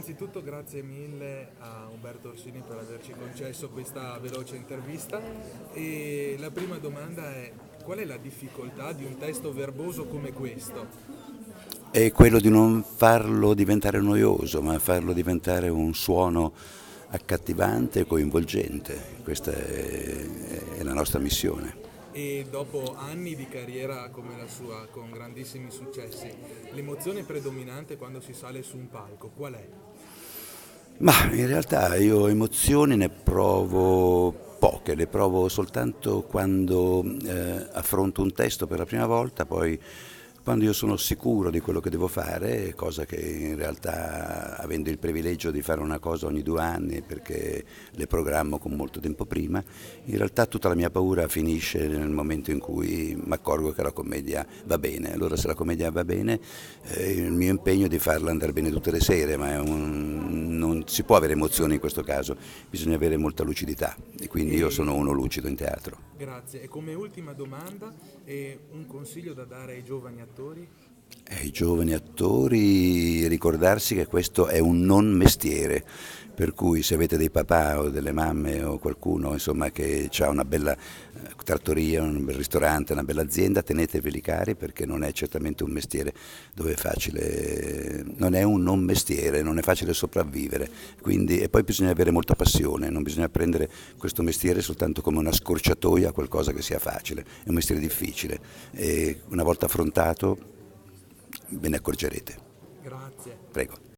innanzitutto grazie mille a Umberto Orsini per averci concesso questa veloce intervista e la prima domanda è: qual è la difficoltà di un testo verboso come questo? È quello di non farlo diventare noioso, ma farlo diventare un suono accattivante e coinvolgente. Questa è la nostra missione. E dopo anni di carriera come la sua, con grandissimi successi, l'emozione predominante quando si sale su un palco qual è? Ma in realtà io emozioni ne provo poche, le provo soltanto quando affronto un testo per la prima volta, poi quando io sono sicuro di quello che devo fare, cosa che in realtà, avendo il privilegio di fare una cosa ogni 2 anni perché le programmo con molto tempo prima, in realtà tutta la mia paura finisce nel momento in cui mi accorgo che la commedia va bene. Allora se la commedia va bene, il mio impegno è di farla andare bene tutte le sere, ma non si può avere emozioni in questo caso, bisogna avere molta lucidità e quindi io sono E uno lucido in teatro. grazie. E come ultima domanda, un consiglio da dare ai giovani attori? Ai giovani attori ricordarsi che questo è un non mestiere, per cui se avete dei papà o delle mamme o qualcuno insomma, che ha una bella trattoria, un bel ristorante, una bella azienda, teneteveli cari perché non è certamente un mestiere dove è facile, non è un non mestiere, non è facile sopravvivere, quindi, e poi bisogna avere molta passione, non bisogna prendere questo mestiere soltanto come una scorciatoia a qualcosa che sia facile, è un mestiere difficile e una volta affrontato ve ne accorgerete. Grazie. Prego.